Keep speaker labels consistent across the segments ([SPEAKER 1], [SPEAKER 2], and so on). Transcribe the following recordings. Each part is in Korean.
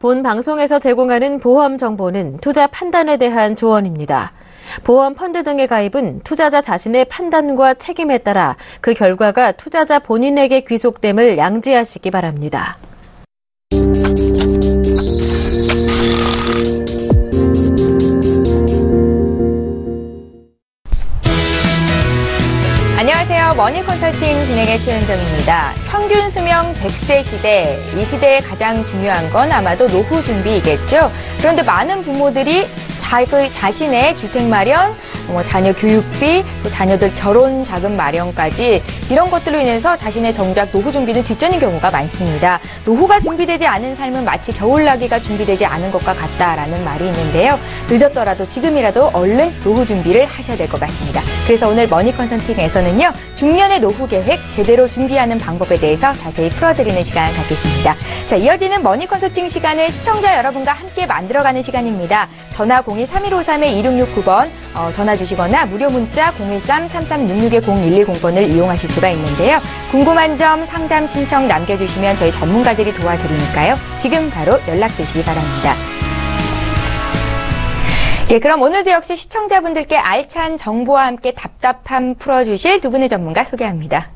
[SPEAKER 1] 본 방송에서 제공하는 보험 정보는 투자 판단에 대한 조언입니다. 보험 펀드 등의 가입은 투자자 자신의 판단과 책임에 따라 그 결과가 투자자 본인에게 귀속됨을 양지하시기 바랍니다. 안녕하세요. 머니컨설팅 진행의 최은정입니다. 평균 수명 100세 시대, 이 시대에 가장 중요한 건 아마도 노후 준비이겠죠. 그런데 많은 부모들이 자신의 주택 마련, 자녀 교육비, 또 자녀들 결혼 자금 마련까지 이런 것들로 인해서 자신의 정작 노후 준비는 뒷전인 경우가 많습니다. 노후가 준비되지 않은 삶은 마치 겨울나기가 준비되지 않은 것과 같다라는 말이 있는데요. 늦었더라도 지금이라도 얼른 노후 준비를 하셔야 될 것 같습니다. 그래서 오늘 머니컨설팅에서는요, 중년의 노후 계획 제대로 준비하는 방법에 대해서 자세히 풀어드리는 시간 갖겠습니다. 자, 이어지는 머니컨설팅 시간을 시청자 여러분과 함께 만들어가는 시간입니다. 전화 02-3153-2669번 전화 주시거나 무료 문자 013-3366-0110번을 이용하실 수가 있는데요. 궁금한 점, 상담 신청 남겨주시면 저희 전문가들이 도와드리니까요. 지금 바로 연락 주시기 바랍니다. 예, 그럼 오늘도 역시 시청자분들께 알찬 정보와 함께 답답함 풀어주실 두 분의 전문가 소개합니다.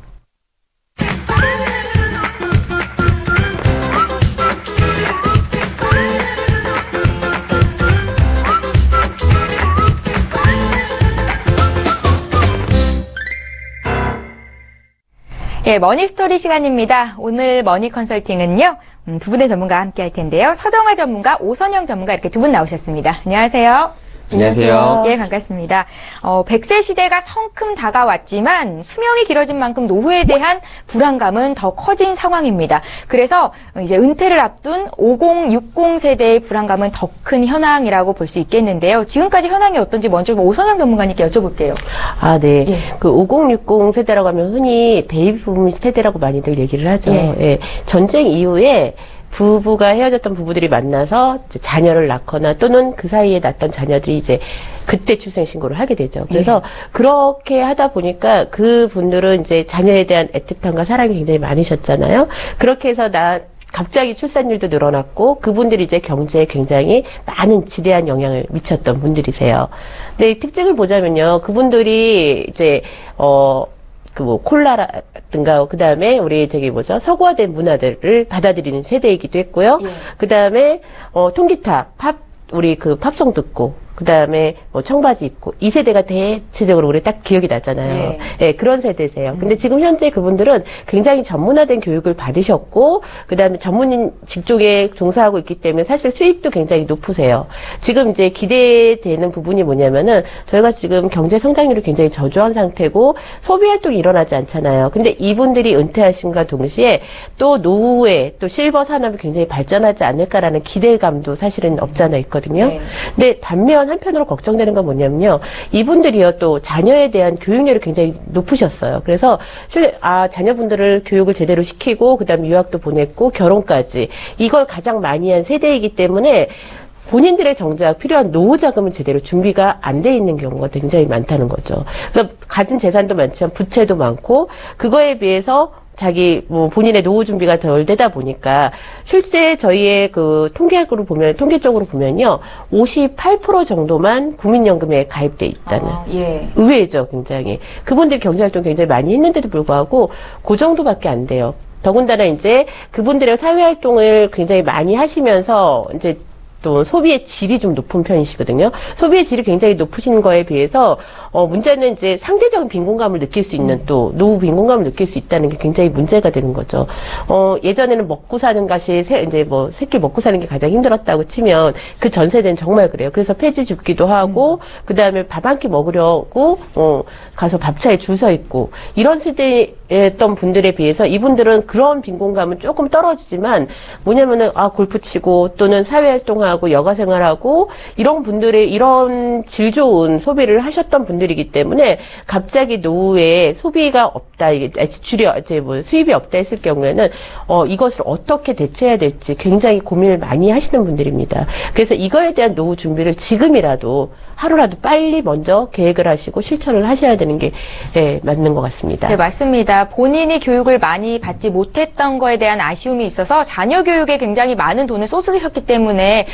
[SPEAKER 1] 예, 머니스토리 시간입니다. 오늘 머니컨설팅은요, 두 분의 전문가와 함께 할 텐데요. 서정화 전문가, 오선영 전문가 이렇게 두 분 나오셨습니다. 안녕하세요.
[SPEAKER 2] 안녕하세요.
[SPEAKER 1] 예, 반갑습니다. 100세 시대가 성큼 다가왔지만 수명이 길어진 만큼 노후에 대한 불안감은 더 커진 상황입니다. 그래서 이제 은퇴를 앞둔 50, 60 세대의 불안감은 더 큰 현황이라고 볼 수 있겠는데요. 지금까지 현황이 어떤지 먼저 오선영 전문가님께 여쭤볼게요.
[SPEAKER 2] 아, 네.
[SPEAKER 1] 예.
[SPEAKER 2] 그 50, 60 세대라고 하면 흔히 베이비붐 세대라고 많이들 얘기를 하죠.
[SPEAKER 1] 예.
[SPEAKER 2] 예. 전쟁 이후에 부부가 헤어졌던 부부들이 만나서 이제 자녀를 낳거나 또는 그 사이에 낳던 자녀들이 이제 그때 출생신고를 하게 되죠. 그래서 그렇게 하다 보니까 그 분들은 이제 자녀에 대한 애틋함과 사랑이 굉장히 많으셨잖아요. 그렇게 해서 갑자기 출산율도 늘어났고 그분들이 이제 경제에 굉장히 많은 지대한 영향을 미쳤던 분들이세요. 근데 이 특징을 보자면요. 그분들이 이제 콜라라든가, 그 다음에 우리 서구화된 문화들을 받아들이는 세대이기도 했고요. 예. 그 다음에, 통기타, 팝송 듣고, 그 다음에 청바지 입고, 이 세대가 대체적으로 우리 딱 기억이 나잖아요.
[SPEAKER 1] 예.
[SPEAKER 2] 네, 그런 세대세요. 근데 지금 현재 그분들은 굉장히 전문화된 교육을 받으셨고, 그 다음에 전문인 직종에 종사하고 있기 때문에 사실 수입도 굉장히 높으세요. 지금 이제 기대되는 부분이 뭐냐면은, 저희가 지금 경제 성장률이 굉장히 저조한 상태고, 소비 활동이 일어나지 않잖아요. 근데 이분들이 은퇴하심과 동시에 또 노후에 또 실버 산업이 굉장히 발전하지 않을까라는 기대감도 사실은 없지 않아 있거든요. 네. 근데 반면 한편으로 걱정되는 건 뭐냐면요. 이분들이요, 또 자녀에 대한 교육열이 굉장히 높으셨어요. 그래서 자녀분들을 교육을 제대로 시키고 그다음에 유학도 보냈고 결혼까지 이걸 가장 많이 한 세대이기 때문에 본인들의 정작 필요한 노후 자금은 제대로 준비가 안 돼 있는 경우가 굉장히 많다는 거죠. 그래서 가진 재산도 많지만 부채도 많고 그거에 비해서 본인의 노후 준비가 덜 되다 보니까, 실제 저희의 통계적으로 보면요, 58% 정도만 국민연금에 가입돼 있다는.
[SPEAKER 1] 예.
[SPEAKER 2] 의외죠, 굉장히. 그분들이 경제활동 굉장히 많이 했는데도 불구하고, 그 정도밖에 안 돼요. 더군다나 이제 그분들의 사회활동을 굉장히 많이 하시면서, 이제 또 소비의 질이 좀 높은 편이시거든요. 소비의 질이 굉장히 높으신 거에 비해서 문제는 이제 상대적인 빈곤감을 느낄 수 있는 또 노후 빈곤감을 느낄 수 있다는 게 굉장히 문제가 되는 거죠. 예전에는 먹고 사는 것이 새끼 먹고 사는 게 가장 힘들었다고 치면 그 전 세대는 정말 그래요. 그래서 폐지 줍기도 하고 그다음에 밥 한 끼 먹으려고 가서 밥차에 줄 서 있고 이런 세대였던 분들에 비해서 이분들은 그런 빈곤감은 조금 떨어지지만 뭐냐면은 골프 치고 또는 사회활동 활동하고 여가 생활하고 이런 분들의 이런 질 좋은 소비를 하셨던 분들이기 때문에 갑자기 노후에 소비가 없다, 이게 지출이 이제 뭐 수입이 없다 했을 경우에는 이것을 어떻게 대처해야 될지 굉장히 고민을 많이 하시는 분들입니다. 그래서 이거에 대한 노후 준비를 지금이라도 하루라도 빨리 먼저 계획을 하시고 실천을 하셔야 되는 게 맞는 것 같습니다.
[SPEAKER 1] 네, 맞습니다. 본인이 교육을 많이 받지 못했던 거에 대한 아쉬움이 있어서 자녀 교육에 굉장히 많은 돈을 쏟으셨기 때문에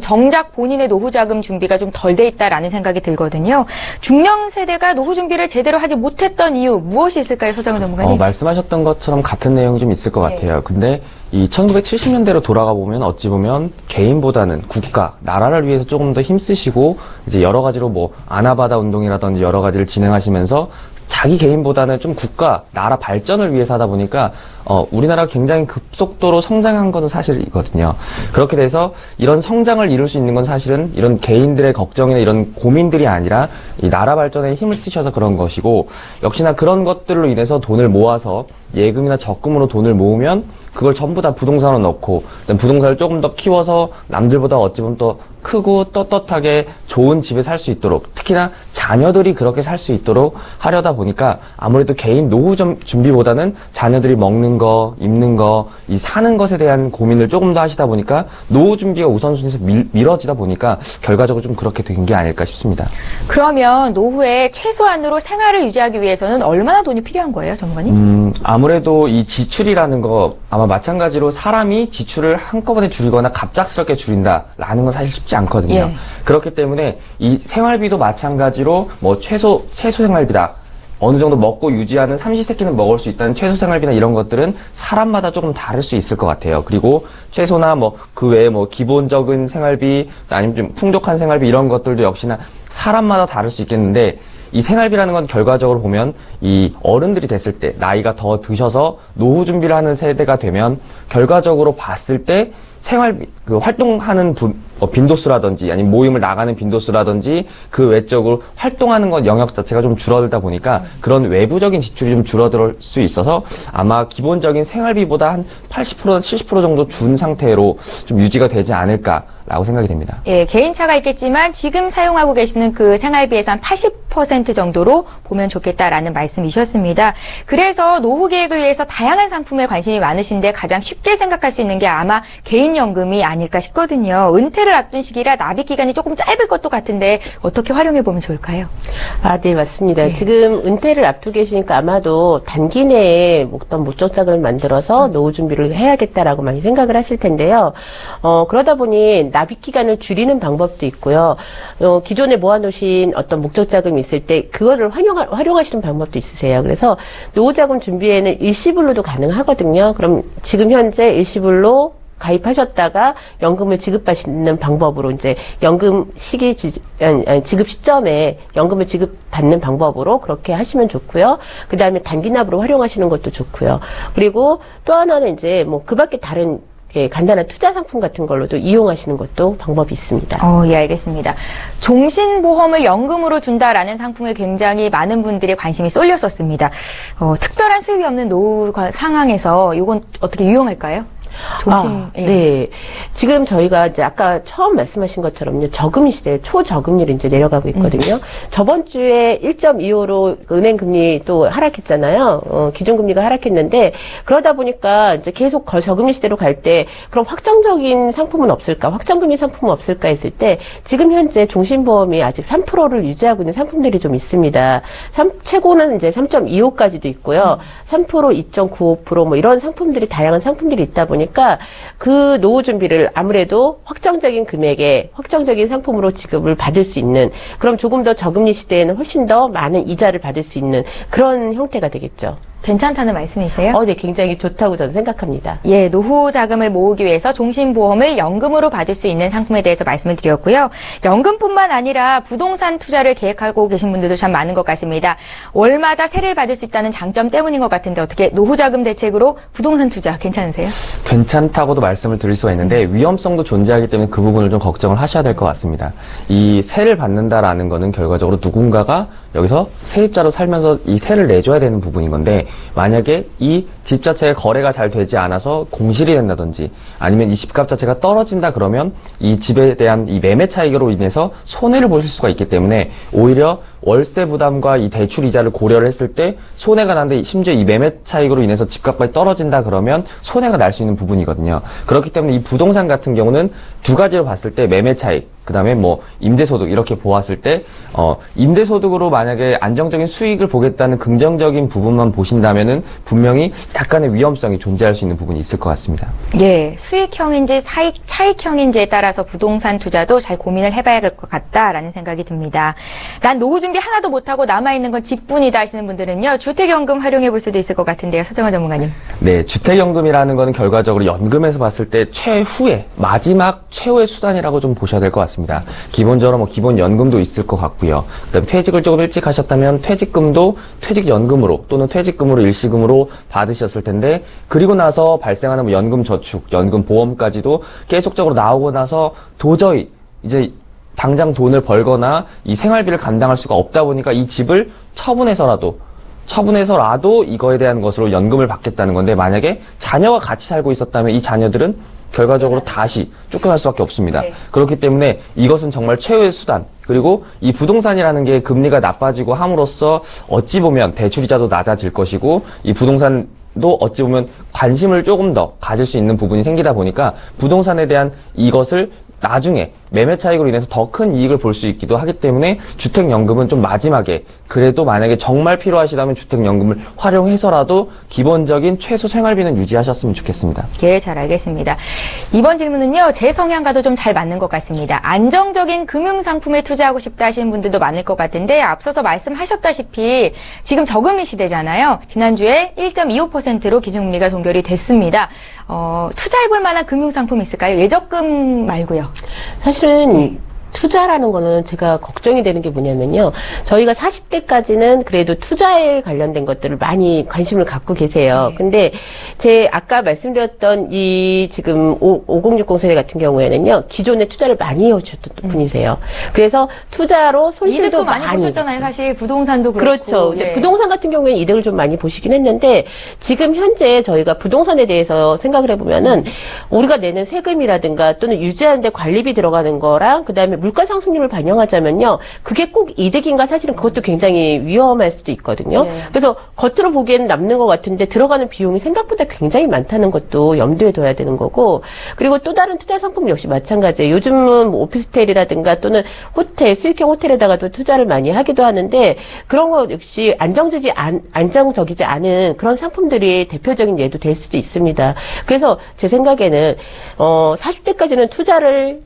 [SPEAKER 1] 정작 본인의 노후 자금 준비가 좀 덜 돼 있다라는 생각이 들거든요. 중년 세대가 노후 준비를 제대로 하지 못했던 이유 무엇이 있을까요, 서장훈 전문가님?
[SPEAKER 3] 말씀하셨던 것처럼 같은 내용이 좀 있을 것 같아요. 근데 이 1970년대로 돌아가 보면 어찌 보면 개인보다는 국가, 나라를 위해서 조금 더 힘쓰시고 이제 여러 가지로 뭐 아나바다 운동이라든지 여러 가지를 진행하시면서 자기 개인보다는 좀 국가, 나라 발전을 위해서 하다 보니까 우리나라가 굉장히 급속도로 성장한 것은 사실이거든요. 그렇게 돼서 이런 성장을 이룰 수 있는 건 사실은 이런 개인들의 걱정이나 이런 고민들이 아니라 이 나라 발전에 힘을 쓰셔서 그런 것이고, 역시나 그런 것들로 인해서 돈을 모아서 예금이나 적금으로 돈을 모으면 그걸 전부 다 부동산으로 넣고 부동산을 조금 더 키워서 남들보다 어찌 보면 또 크고 떳떳하게 좋은 집에 살 수 있도록, 특히나 자녀들이 그렇게 살 수 있도록 하려다 보니까 아무래도 개인 노후 준비보다는 자녀들이 먹는 거, 입는 거, 이 사는 것에 대한 고민을 조금 더 하시다 보니까 노후 준비가 우선순위에서 미뤄지다 보니까 결과적으로 좀 그렇게 된 게 아닐까 싶습니다.
[SPEAKER 1] 그러면 노후에 최소한으로 생활을 유지하기 위해서는 얼마나 돈이 필요한 거예요, 전문가님?
[SPEAKER 3] 아무래도 이 지출이라는 거 아마 마찬가지로 사람이 지출을 한꺼번에 줄이거나 갑작스럽게 줄인다라는 건 사실 쉽지 않거든요.
[SPEAKER 1] 예.
[SPEAKER 3] 그렇기 때문에 이 생활비도 마찬가지로 뭐 최소 생활비다. 어느 정도 먹고 유지하는 삼시세끼는 먹을 수 있다는 최소 생활비나 이런 것들은 사람마다 조금 다를 수 있을 것 같아요. 그리고 최소나 뭐 그 외에 뭐 기본적인 생활비 아니면 좀 풍족한 생활비 이런 것들도 역시나 사람마다 다를 수 있겠는데, 이 생활비라는 건 결과적으로 보면 이 어른들이 됐을 때 나이가 더 드셔서 노후 준비를 하는 세대가 되면 결과적으로 봤을 때 생활비, 활동하는 빈도수라든지 아니면 모임을 나가는 빈도수라든지 그 외적으로 활동하는 것 영역 자체가 좀 줄어들다 보니까 그런 외부적인 지출이 좀 줄어들 수 있어서 아마 기본적인 생활비보다 한 80%나 70% 정도 준 상태로 좀 유지가 되지 않을까라고 생각이 됩니다.
[SPEAKER 1] 예, 개인차가 있겠지만 지금 사용하고 계시는 그 생활비에서 한 80% 정도로 보면 좋겠다라는 말씀이셨습니다. 그래서 노후 계획을 위해서 다양한 상품에 관심이 많으신데 가장 쉽게 생각할 수 있는 게 아마 개인연금이 아닐까 싶거든요. 은퇴를 앞둔 시기라 납입 기간이 조금 짧을 것도 같은데 어떻게 활용해 보면 좋을까요?
[SPEAKER 2] 네, 맞습니다.
[SPEAKER 1] 네.
[SPEAKER 2] 지금 은퇴를 앞두고 계시니까 아마도 단기 내에 어떤 목적 자금을 만들어서 노후 준비를 해야겠다라고 많이 생각을 하실 텐데요. 그러다 보니 납입 기간을 줄이는 방법도 있고요. 기존에 모아놓으신 어떤 목적 자금이 있을 때 그거를 활용하시는 방법도 있으세요. 그래서 노후 자금 준비에는 일시불로도 가능하거든요. 그럼 지금 현재 일시불로 가입하셨다가 연금을 지급받는 방법으로 이제 연금 지급 시점에 연금을 지급받는 방법으로 그렇게 하시면 좋고요. 그 다음에 단기납으로 활용하시는 것도 좋고요. 그리고 또 하나는 이제 뭐 그 밖에 다른 간단한 투자 상품 같은 걸로도 이용하시는 것도 방법이 있습니다.
[SPEAKER 1] 예, 알겠습니다. 종신보험을 연금으로 준다라는 상품에 굉장히 많은 분들이 관심이 쏠렸었습니다. 특별한 수입이 없는 노후 상황에서 이건 어떻게 유용할까요?
[SPEAKER 2] 네. 지금 저희가 이제 아까 처음 말씀하신 것처럼요, 저금리 시대, 초저금리로 이제 내려가고 있거든요. 저번 주에 1.25로 은행 금리 또 하락했잖아요. 기준금리가 하락했는데, 그러다 보니까 이제 계속 저금리 시대로 갈 때, 그럼 확정적인 상품은 없을까? 확정금리 상품은 없을까 했을 때, 지금 현재 종신보험이 아직 3%를 유지하고 있는 상품들이 좀 있습니다. 최고는 이제 3.25까지도 있고요. 3%, 2.95% 뭐 이런 상품들이, 다양한 상품들이 있다 보니까 그 노후 준비를 아무래도 확정적인 금액에 확정적인 상품으로 지급을 받을 수 있는, 그럼 조금 더 저금리 시대에는 훨씬 더 많은 이자를 받을 수 있는 그런 형태가 되겠죠.
[SPEAKER 1] 괜찮다는 말씀이세요?
[SPEAKER 2] 네, 굉장히 좋다고 저는 생각합니다.
[SPEAKER 1] 예, 노후 자금을 모으기 위해서 종신보험을 연금으로 받을 수 있는 상품에 대해서 말씀을 드렸고요. 연금뿐만 아니라 부동산 투자를 계획하고 계신 분들도 참 많은 것 같습니다. 월마다 세를 받을 수 있다는 장점 때문인 것 같은데 어떻게 노후 자금 대책으로 부동산 투자 괜찮으세요?
[SPEAKER 3] 괜찮다고도 말씀을 드릴 수가 있는데 위험성도 존재하기 때문에 그 부분을 좀 걱정을 하셔야 될 것 같습니다. 이 세를 받는다라는 거는 결과적으로 누군가가 여기서 세입자로 살면서 이 세를 내줘야 되는 부분인 건데, 만약에 이 집 자체의 거래가 잘 되지 않아서 공실이 된다든지 아니면 이 집값 자체가 떨어진다 그러면 이 집에 대한 이 매매 차익으로 인해서 손해를 보실 수가 있기 때문에 오히려 월세 부담과 이 대출 이자를 고려를 했을 때 손해가 나는데, 심지어 이 매매 차익으로 인해서 집값이 떨어진다 그러면 손해가 날 수 있는 부분이거든요. 그렇기 때문에 이 부동산 같은 경우는 두 가지로 봤을 때 매매 차익, 그 다음에 뭐 임대소득 이렇게 보았을 때 임대소득으로 만약에 안정적인 수익을 보겠다는 긍정적인 부분만 보신다면은 분명히 약간의 위험성이 존재할 수 있는 부분이 있을 것 같습니다.
[SPEAKER 1] 예, 수익형인지 차익형인지에 따라서 부동산 투자도 잘 고민을 해봐야 될 것 같다라는 생각이 듭니다. 난 노후 준비 하나도 못하고 남아있는 건 집뿐이다 하시는 분들은요, 주택연금 활용해 볼 수도 있을 것 같은데요. 서정환 전문가님.
[SPEAKER 3] 네, 주택연금이라는 거는 결과적으로 연금에서 봤을 때 최후의, 마지막 최후의 수단이라고 좀 보셔야 될 것 같습니다. 기본적으로 뭐 기본 연금도 있을 것 같고요. 그다음에 퇴직을 조금 일찍 하셨다면 퇴직금도 퇴직연금으로 또는 퇴직금으로 일시금으로 받으셨을 텐데, 그리고 나서 발생하는 뭐 연금 저축, 연금 보험까지도 계속적으로 나오고 나서 도저히 이제 당장 돈을 벌거나 이 생활비를 감당할 수가 없다 보니까 이 집을 처분해서라도 이거에 대한 것으로 연금을 받겠다는 건데, 만약에 자녀가 같이 살고 있었다면 이 자녀들은 결과적으로 다시 쫓겨날 수밖에 없습니다.
[SPEAKER 1] 네.
[SPEAKER 3] 그렇기 때문에 이것은 정말 최후의 수단, 그리고 이 부동산이라는 게 금리가 나빠지고 함으로써 어찌 보면 대출이자도 낮아질 것이고, 이 부동산도 어찌 보면 관심을 조금 더 가질 수 있는 부분이 생기다 보니까 부동산에 대한 이것을 나중에 매매 차익으로 인해서 더 큰 이익을 볼 수 있기도 하기 때문에 주택연금은 좀 마지막에, 그래도 만약에 정말 필요하시다면 주택연금을 활용해서라도 기본적인 최소 생활비는 유지하셨으면 좋겠습니다.
[SPEAKER 1] 예, 잘 알겠습니다. 이번 질문은요, 제 성향과도 좀 잘 맞는 것 같습니다. 안정적인 금융상품에 투자하고 싶다 하시는 분들도 많을 것 같은데, 앞서서 말씀하셨다시피 지금 저금리 시대잖아요. 지난주에 1.25%로 기준금리가 동결이 됐습니다. 투자해볼 만한 금융상품 있을까요? 예적금 말고요.
[SPEAKER 2] 사실은 투자라는 거는 제가 걱정이 되는 게 뭐냐면요. 저희가 40대까지는 그래도 투자에 관련된 것들을 많이 관심을 갖고 계세요.
[SPEAKER 1] 네.
[SPEAKER 2] 근데 제 아까 말씀드렸던 이 지금 5060 세대 같은 경우에는요. 기존에 투자를 많이 해오셨던 분이세요. 그래서 투자로 손실도
[SPEAKER 1] 이득도 많이 보셨잖아요. 사실 부동산도 그렇고.
[SPEAKER 2] 그렇죠.
[SPEAKER 1] 예.
[SPEAKER 2] 부동산 같은 경우에는 이득을 좀 많이 보시긴 했는데, 지금 현재 저희가 부동산에 대해서 생각을 해보면은 우리가 내는 세금이라든가 또는 유지하는데 관리비 들어가는 거랑 그다음에 물가 상승률을 반영하자면요, 그게 꼭 이득인가, 사실은 그것도 굉장히 위험할 수도 있거든요.
[SPEAKER 1] 네.
[SPEAKER 2] 그래서 겉으로 보기에는 남는 것 같은데 들어가는 비용이 생각보다 굉장히 많다는 것도 염두에 둬야 되는 거고, 그리고 또 다른 투자 상품 역시 마찬가지예요. 요즘은 뭐 오피스텔이라든가 또는 호텔, 수익형 호텔에다가도 투자를 많이 하기도 하는데, 그런 거 역시 안정적이지 않은 그런 상품들이 대표적인 예도 될 수도 있습니다. 그래서 제 생각에는 40대까지는 투자를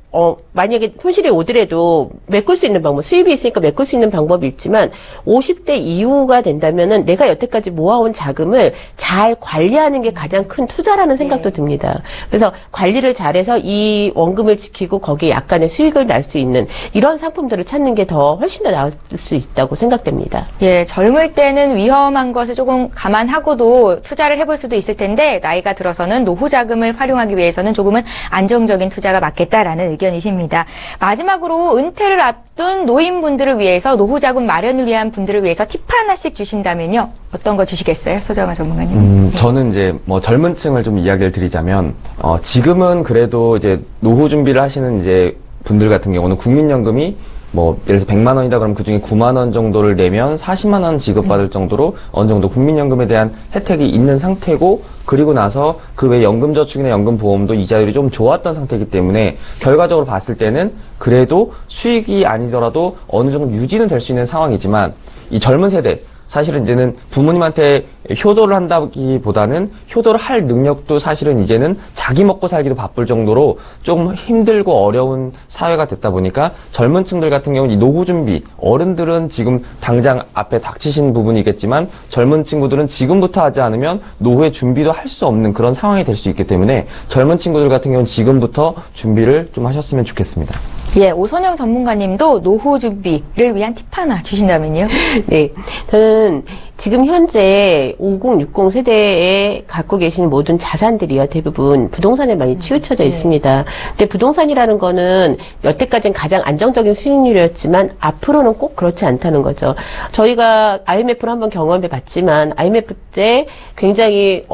[SPEAKER 2] 만약에 손실이 오더라도 메꿀 수 있는 방법, 수입이 있으니까 메꿀 수 있는 방법이 있지만 50대 이후가 된다면은 내가 여태까지 모아온 자금을 잘 관리하는 게 가장 큰 투자라는 생각도 듭니다. 그래서 관리를 잘해서 이 원금을 지키고 거기에 약간의 수익을 날 수 있는 이런 상품들을 찾는 게 더 훨씬 더 나을 수 있다고 생각됩니다.
[SPEAKER 1] 예, 젊을 때는 위험한 것을 조금 감안하고도 투자를 해볼 수도 있을 텐데, 나이가 들어서는 노후 자금을 활용하기 위해서는 조금은 안정적인 투자가 맞겠다라는 의견이십니다. 마지막으로 은퇴를 앞둔 노인분들을 위해서, 노후 자금 마련을 위한 분들을 위해서 팁 하나씩 주신다면요, 어떤 거 주시겠어요, 서정환 전문가님?
[SPEAKER 3] 저는 이제 뭐 젊은 층을 좀 이야기를 드리자면, 지금은 그래도 이제 노후 준비를 하시는 이제 분들 같은 경우는 국민연금이 뭐 예를 들어서 100만 원이다 그러면 그중에 9만 원 정도를 내면 40만 원 지급받을 정도로 어느 정도 국민연금에 대한 혜택이 있는 상태고, 그리고 나서 그 외 연금저축이나 연금보험도 이자율이 좀 좋았던 상태이기 때문에 결과적으로 봤을 때는 그래도 수익이 아니더라도 어느 정도 유지는 될 수 있는 상황이지만, 이 젊은 세대, 사실은 이제는 부모님한테 효도를 한다기보다는 효도를 할 능력도 사실은 이제는 자기 먹고 살기도 바쁠 정도로 조금 힘들고 어려운 사회가 됐다 보니까 젊은 층들 같은 경우는 이 노후 준비, 어른들은 지금 당장 앞에 닥치신 부분이겠지만 젊은 친구들은 지금부터 하지 않으면 노후에 준비도 할 수 없는 그런 상황이 될 수 있기 때문에 젊은 친구들 같은 경우는 지금부터 준비를 좀 하셨으면 좋겠습니다.
[SPEAKER 1] 예, 오선영 전문가님도 노후 준비를 위한 팁 하나 주신다면요?
[SPEAKER 2] 네. 저는 지금 현재 50, 60 세대에 갖고 계신 모든 자산들이요. 대부분 부동산에 많이 치우쳐져 있습니다. 근데 부동산이라는 거는 여태까지는 가장 안정적인 수익률이었지만 앞으로는 꼭 그렇지 않다는 거죠. 저희가 IMF를 한번 경험해 봤지만 IMF 때 굉장히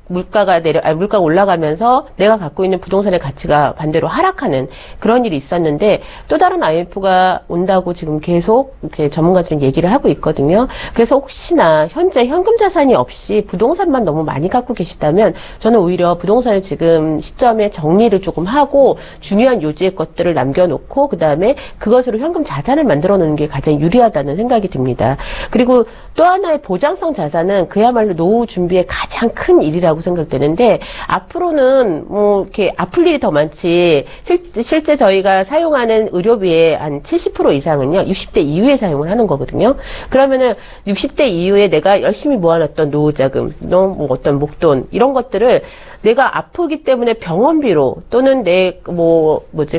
[SPEAKER 2] 물가가 올라가면서 내가 갖고 있는 부동산의 가치가 반대로 하락하는 그런 일이 있었는데 또 다른 IMF가 온다고 지금 계속 이렇게 전문가들은 얘기를 하고 있거든요. 그래서 혹시나 현재 현금 자산이 없이 부동산만 너무 많이 갖고 계시다면 저는 오히려 부동산을 지금 시점에 정리를 조금 하고 중요한 요지의 것들을 남겨놓고 그 다음에 그것으로 현금 자산을 만들어 놓는 게 가장 유리하다는 생각이 듭니다. 그리고 또 하나의 보장성 자산은 그야말로 노후 준비의 가장 큰 일이라고 생각되는데 앞으로는 뭐 이렇게 아플 일이 더 많지 실제 저희가 사용하는 의료비의 한 70% 이상은요 60대 이후에 사용을 하는 거거든요. 그러면은 60대 이후에 내가 열심히 모아놨던 노후자금, 뭐 어떤 목돈 이런 것들을 내가 아프기 때문에 병원비로 또는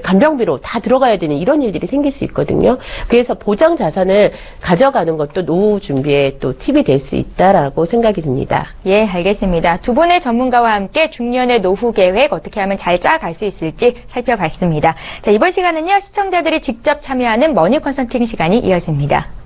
[SPEAKER 2] 간병비로 다 들어가야 되는 이런 일들이 생길 수 있거든요. 그래서 보장 자산을 가져가는 것도 노후 준비에 또 팁이 될 수 있다라고 생각이 듭니다.
[SPEAKER 1] 예, 알겠습니다. 두 분의 전문가와 함께 중년의 노후 계획 어떻게 하면 잘 짜갈 수 있을지 살펴봤습니다. 자, 이번 시간은요, 시청자들이 직접 참여하는 머니 컨설팅 시간이 이어집니다.